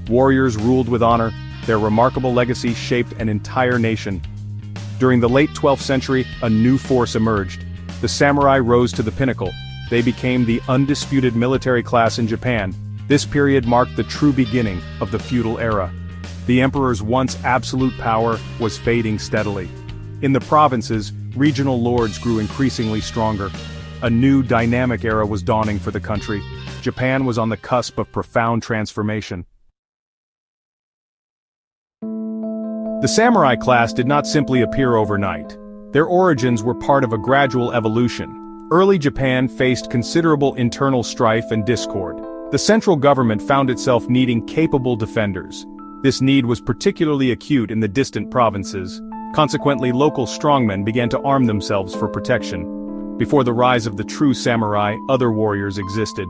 Warriors ruled with honor, their remarkable legacy shaped an entire nation. During the late 12th century, a new force emerged. The samurai rose to the pinnacle. They became the undisputed military class in Japan. This period marked the true beginning of the feudal era. The emperor's once absolute power was fading steadily. In the provinces, regional lords grew increasingly stronger. A new dynamic era was dawning for the country. Japan was on the cusp of profound transformation. The samurai class did not simply appear overnight. Their origins were part of a gradual evolution. Early Japan faced considerable internal strife and discord. The central government found itself needing capable defenders. This need was particularly acute in the distant provinces. Consequently, local strongmen began to arm themselves for protection. Before the rise of the true samurai, other warriors existed.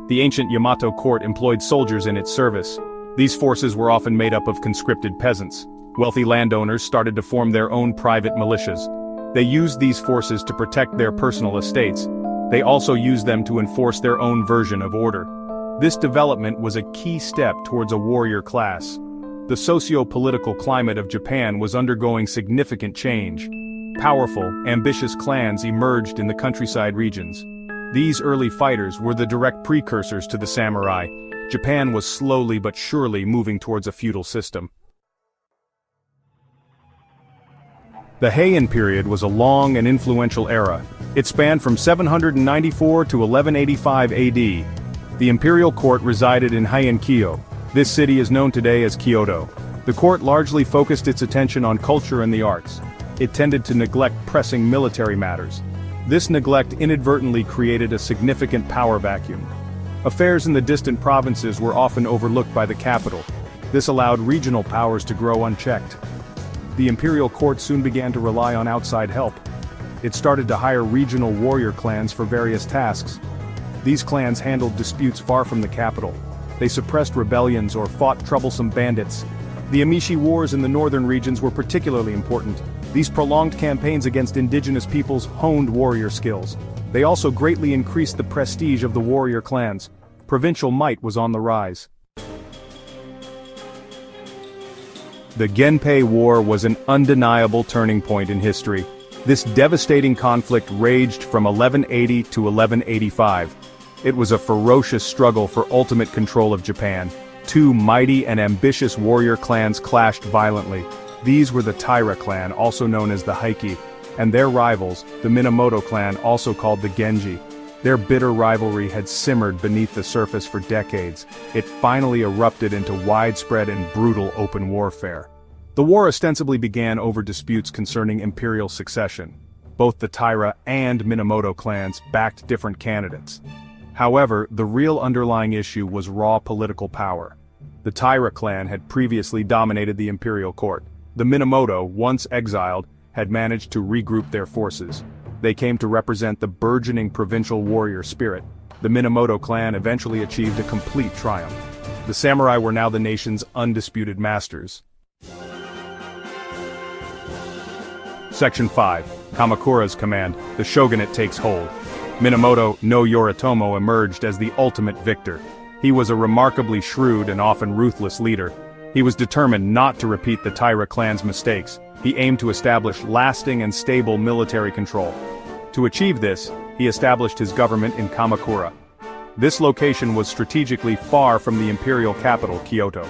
The ancient Yamato court employed soldiers in its service. These forces were often made up of conscripted peasants. Wealthy landowners started to form their own private militias. They used these forces to protect their personal estates. They also used them to enforce their own version of order. This development was a key step towards a warrior class. The socio-political climate of Japan was undergoing significant change. Powerful, ambitious clans emerged in the countryside regions. These early fighters were the direct precursors to the samurai. Japan was slowly but surely moving towards a feudal system. The Heian period was a long and influential era. It spanned from 794 to 1185 AD. The imperial court resided in Heian-kyo. This city is known today as Kyoto. The court largely focused its attention on culture and the arts. It tended to neglect pressing military matters. This neglect inadvertently created a significant power vacuum. Affairs in the distant provinces were often overlooked by the capital. This allowed regional powers to grow unchecked. The imperial court soon began to rely on outside help. It started to hire regional warrior clans for various tasks. These clans handled disputes far from the capital. They suppressed rebellions or fought troublesome bandits. The Emishi Wars in the northern regions were particularly important. These prolonged campaigns against indigenous peoples honed warrior skills. They also greatly increased the prestige of the warrior clans. Provincial might was on the rise. The Genpei War was an undeniable turning point in history. This devastating conflict raged from 1180 to 1185. It was a ferocious struggle for ultimate control of Japan. Two mighty and ambitious warrior clans clashed violently. These were the Taira clan, also known as the Heike, and their rivals, the Minamoto clan, also called the Genji. Their bitter rivalry had simmered beneath the surface for decades. It finally erupted into widespread and brutal open warfare. The war ostensibly began over disputes concerning imperial succession. Both the Taira and Minamoto clans backed different candidates. However, the real underlying issue was raw political power. The Taira clan had previously dominated the imperial court. The Minamoto, once exiled, had managed to regroup their forces. They came to represent the burgeoning provincial warrior spirit. The Minamoto clan eventually achieved a complete triumph. The samurai were now the nation's undisputed masters. Section 5. Kamakura's command, the shogunate takes hold. Minamoto no Yoritomo emerged as the ultimate victor. He was a remarkably shrewd and often ruthless leader. He was determined not to repeat the Taira clan's mistakes. He aimed to establish lasting and stable military control. To achieve this, he established his government in Kamakura. This location was strategically far from the imperial capital, Kyoto.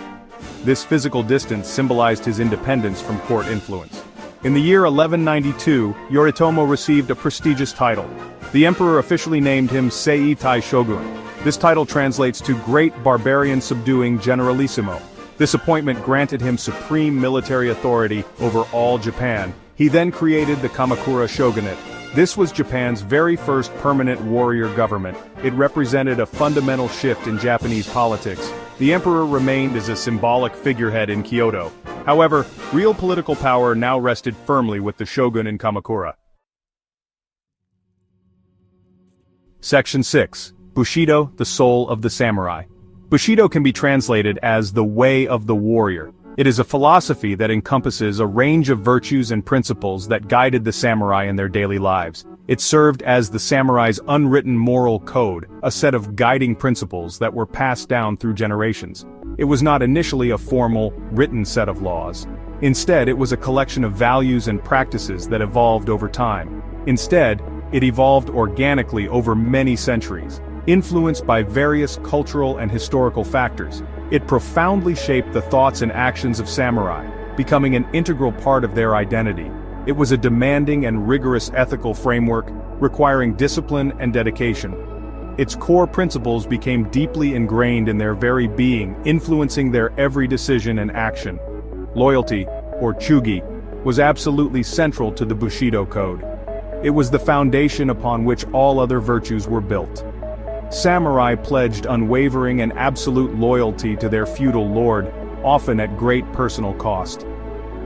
This physical distance symbolized his independence from court influence. In the year 1192, Yoritomo received a prestigious title. The emperor officially named him Seitai Shogun. This title translates to Great Barbarian Subduing Generalissimo. This appointment granted him supreme military authority over all Japan. He then created the Kamakura shogunate. This was Japan's very first permanent warrior government. It represented a fundamental shift in Japanese politics. The emperor remained as a symbolic figurehead in Kyoto. However, real political power now rested firmly with the shogun in Kamakura. Section 6. Bushido, the soul of the samurai. Bushido can be translated as the way of the warrior. It is a philosophy that encompasses a range of virtues and principles that guided the samurai in their daily lives. It served as the samurai's unwritten moral code, a set of guiding principles that were passed down through generations. It was not initially a formal, written set of laws. Instead, it was a collection of values and practices that evolved over time. Instead, it evolved organically over many centuries, influenced by various cultural and historical factors. It profoundly shaped the thoughts and actions of samurai, becoming an integral part of their identity. It was a demanding and rigorous ethical framework, requiring discipline and dedication. Its core principles became deeply ingrained in their very being, influencing their every decision and action. Loyalty, or chugi, was absolutely central to the Bushido code. It was the foundation upon which all other virtues were built. Samurai pledged unwavering and absolute loyalty to their feudal lord, often at great personal cost.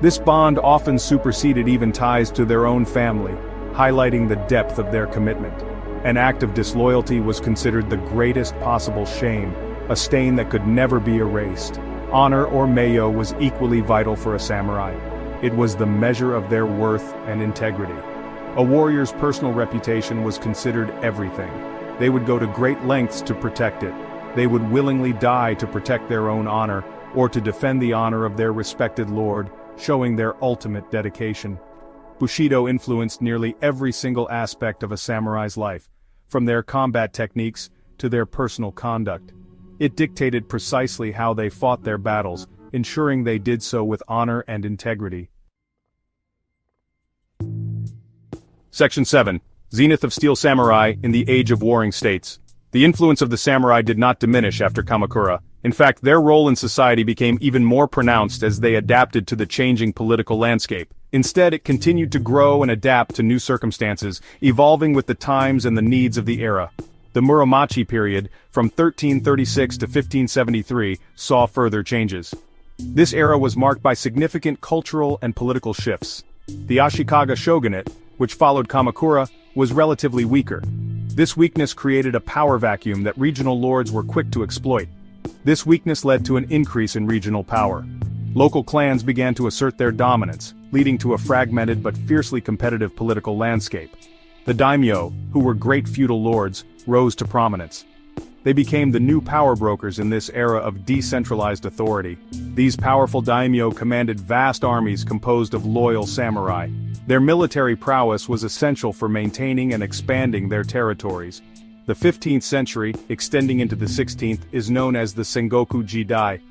This bond often superseded even ties to their own family, highlighting the depth of their commitment. An act of disloyalty was considered the greatest possible shame, a stain that could never be erased. Honor or meiyo was equally vital for a samurai. It was the measure of their worth and integrity. A warrior's personal reputation was considered everything. They would go to great lengths to protect it. They would willingly die to protect their own honor, or to defend the honor of their respected lord, showing their ultimate dedication. Bushido influenced nearly every single aspect of a samurai's life, from their combat techniques to their personal conduct. It dictated precisely how they fought their battles, ensuring they did so with honor and integrity. Section 7. Zenith of Steel Samurai in the Age of Warring States. The influence of the samurai did not diminish after Kamakura. In fact, their role in society became even more pronounced as they adapted to the changing political landscape. Instead, it continued to grow and adapt to new circumstances, evolving with the times and the needs of the era. The Muromachi period, from 1336 to 1573, saw further changes. This era was marked by significant cultural and political shifts. The Ashikaga shogunate, which followed Kamakura, was relatively weaker. This weakness created a power vacuum that regional lords were quick to exploit. This weakness led to an increase in regional power. Local clans began to assert their dominance, leading to a fragmented but fiercely competitive political landscape. The daimyo, who were great feudal lords, rose to prominence. They became the new power brokers in this era of decentralized authority. These powerful daimyo commanded vast armies composed of loyal samurai. Their military prowess was essential for maintaining and expanding their territories. The 15th century, extending into the 16th, is known as the Sengoku Jidai.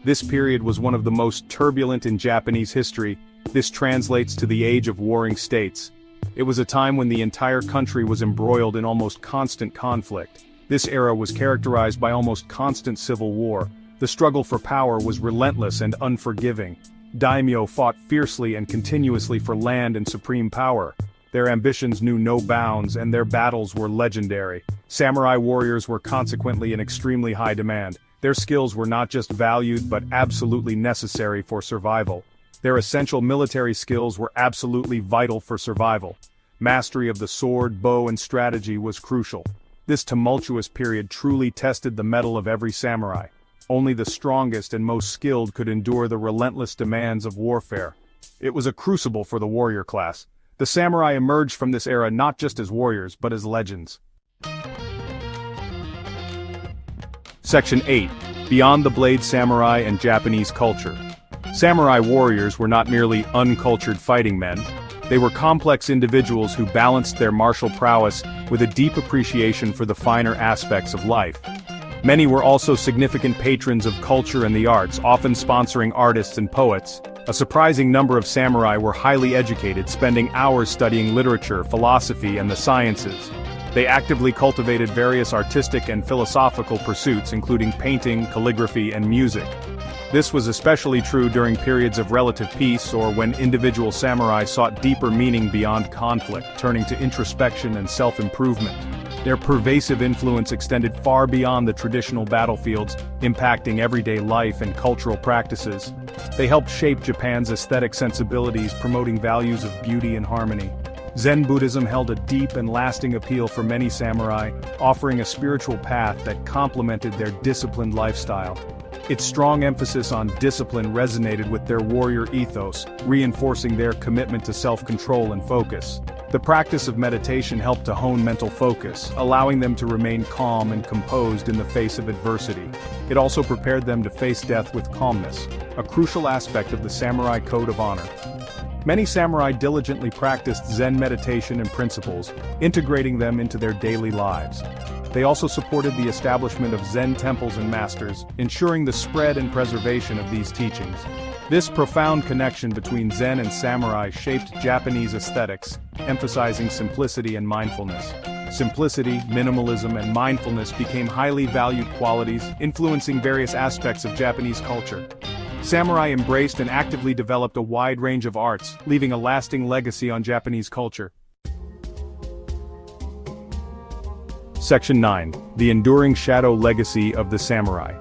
This period was one of the most turbulent in Japanese history. This translates to the Age of Warring States. It was a time when the entire country was embroiled in almost constant conflict. This era was characterized by almost constant civil war. The struggle for power was relentless and unforgiving. Daimyo fought fiercely and continuously for land and supreme power. Their ambitions knew no bounds, and their battles were legendary. Samurai warriors were consequently in extremely high demand. Their skills were not just valued but absolutely necessary for survival. Their essential military skills were absolutely vital for survival. Mastery of the sword, bow, and strategy was crucial. This tumultuous period truly tested the mettle of every samurai. Only the strongest and most skilled could endure the relentless demands of warfare. It was a crucible for the warrior class. The samurai emerged from this era not just as warriors, but as legends. Section 8. Beyond the Blade Samurai and Japanese Culture. Samurai warriors were not merely uncultured fighting men. They were complex individuals who balanced their martial prowess with a deep appreciation for the finer aspects of life. Many were also significant patrons of culture and the arts, often sponsoring artists and poets. A surprising number of samurai were highly educated, spending hours studying literature, philosophy, and the sciences. They actively cultivated various artistic and philosophical pursuits, including painting, calligraphy, and music. This was especially true during periods of relative peace or when individual samurai sought deeper meaning beyond conflict, turning to introspection and self-improvement. Their pervasive influence extended far beyond the traditional battlefields, impacting everyday life and cultural practices. They helped shape Japan's aesthetic sensibilities, promoting values of beauty and harmony. Zen Buddhism held a deep and lasting appeal for many samurai, offering a spiritual path that complemented their disciplined lifestyle. Its strong emphasis on discipline resonated with their warrior ethos, reinforcing their commitment to self-control and focus. The practice of meditation helped to hone mental focus, allowing them to remain calm and composed in the face of adversity. It also prepared them to face death with calmness, a crucial aspect of the samurai code of honor. Many samurai diligently practiced Zen meditation and principles, integrating them into their daily lives. They also supported the establishment of Zen temples and masters, ensuring the spread and preservation of these teachings. This profound connection between Zen and samurai shaped Japanese aesthetics, emphasizing simplicity and mindfulness. Simplicity, minimalism, and mindfulness became highly valued qualities, influencing various aspects of Japanese culture. Samurai embraced and actively developed a wide range of arts, leaving a lasting legacy on Japanese culture. Section 9. The Enduring Shadow Legacy of the Samurai.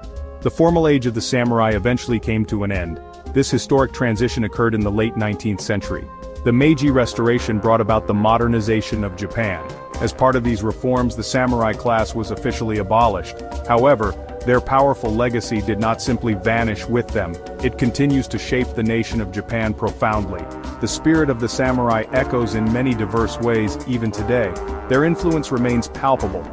The formal age of the samurai eventually came to an end. This historic transition occurred in the late 19th century. The Meiji Restoration brought about the modernization of Japan. As part of these reforms, the samurai class was officially abolished. However, their powerful legacy did not simply vanish with them. It continues to shape the nation of Japan profoundly. The spirit of the samurai echoes in many diverse ways even today. Their influence remains palpable.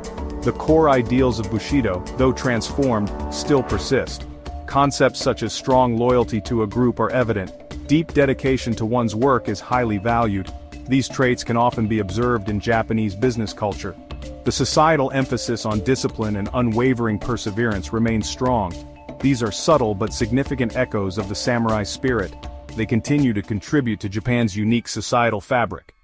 The core ideals of Bushido, though transformed, still persist. Concepts such as strong loyalty to a group are evident. Deep dedication to one's work is highly valued. These traits can often be observed in Japanese business culture. The societal emphasis on discipline and unwavering perseverance remains strong. These are subtle but significant echoes of the samurai spirit. They continue to contribute to Japan's unique societal fabric.